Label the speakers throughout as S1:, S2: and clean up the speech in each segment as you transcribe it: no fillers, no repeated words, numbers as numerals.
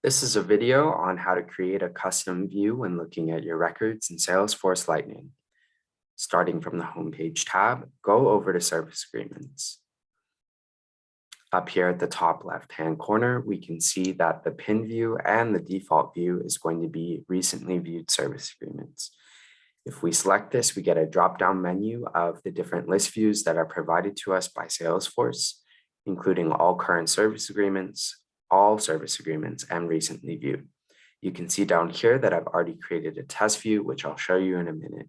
S1: This is a video on how to create a custom view when looking at your records in Salesforce Lightning. Starting from the Homepage tab, go over to Service Agreements. Up here at the top left-hand corner, we can see that the pin view and the default view is going to be Recently Viewed Service Agreements. If we select this, we get a drop-down menu of the different list views that are provided to us by Salesforce, including all current service agreements, all service agreements, and recently viewed. You can see down here that I've already created a test view, which I'll show you in a minute.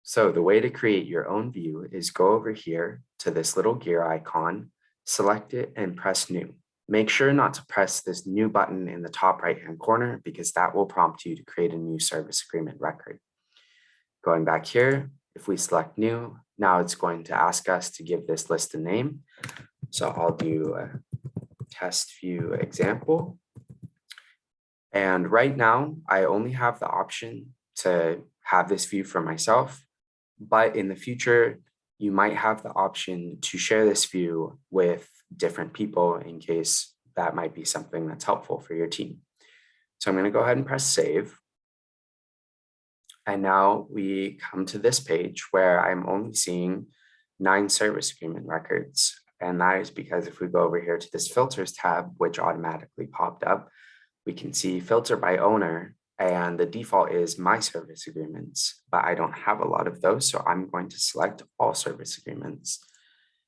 S1: So the way to create your own view is go over here to this little gear icon, select it and press new. Make sure not to press this new button in the top right-hand corner because that will prompt you to create a new service agreement record. Going back here, if we select new, now it's going to ask us to give this list a name. So I'll do a test view example. And right now, I only have the option to have this view for myself, but in the future, you might have the option to share this view with different people in case that might be something that's helpful for your team. So I'm going to go ahead and press save. And now we come to this page where I'm only seeing 9 service agreement records. And that is because if we go over here to this filters tab, which automatically popped up, we can see filter by owner, and the default is my service agreements, but I don't have a lot of those. So I'm going to select all service agreements.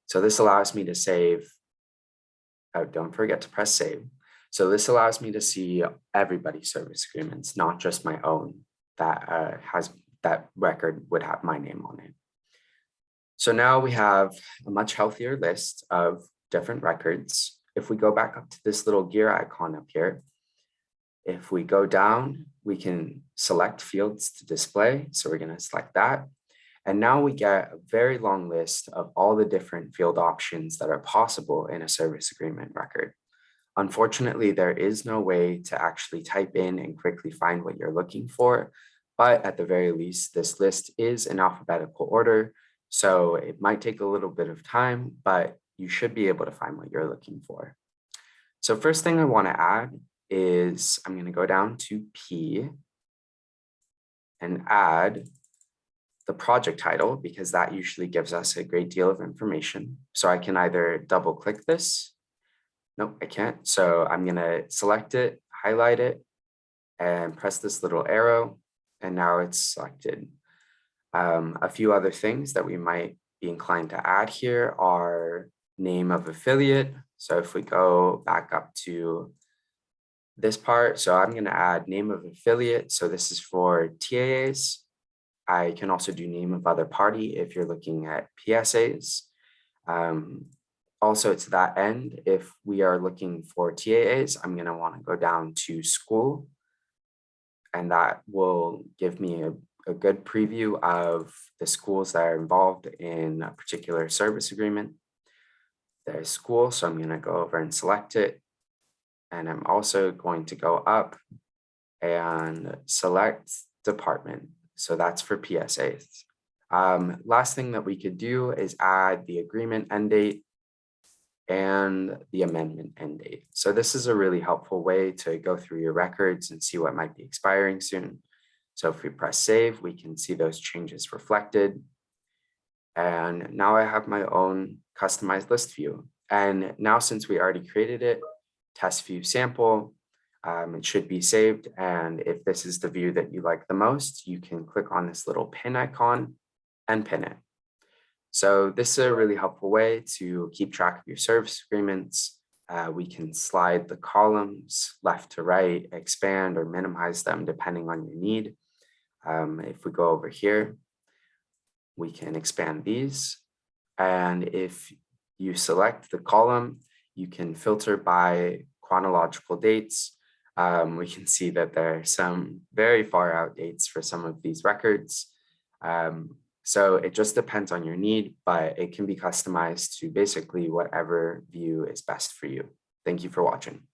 S1: So this allows me to save. Oh, don't forget to press save. So this allows me to see everybody's service agreements, not just my own that record would have my name on it. So now we have a much healthier list of different records. If we go back up to this little gear icon up here, if we go down, we can select fields to display. So we're going to select that. And now we get a very long list of all the different field options that are possible in a service agreement record. Unfortunately, there is no way to actually type in and quickly find what you're looking for, but at the very least, this list is in alphabetical order, so it might take a little bit of time, but you should be able to find what you're looking for. So first thing I want to add is I'm going to go down to P and add the project title because that usually gives us a great deal of information. So I can either double click this. Nope, I can't. So I'm going to select it, highlight it, and press this little arrow, and now it's selected. A few other things that we might be inclined to add here are name of affiliate. So if we go back up to this part, so I'm going to add name of affiliate. So this is for TAAs. I can also do name of other party if you're looking at PSAs. Also, to that end, if we are looking for TAAs, I'm going to want to go down to school, and that will give me a good preview of the schools that are involved in a particular service agreement. There's school, so I'm going to go over and select it. And I'm also going to go up and select department. So that's for PSAs. Last thing that we could do is add the agreement end date and the amendment end date. So this is a really helpful way to go through your records and see what might be expiring soon. So if we press save, we can see those changes reflected. And now I have my own customized list view. And now since we already created it, test view sample, it should be saved. And if this is the view that you like the most, you can click on this little pin icon and pin it. So this is a really helpful way to keep track of your service agreements. We can slide the columns left to right, expand or minimize them depending on your need. If we go over here, we can expand these. And if you select the column, you can filter by chronological dates. We can see that there are some very far out dates for some of these records. So it just depends on your need, but it can be customized to basically whatever view is best for you. Thank you for watching.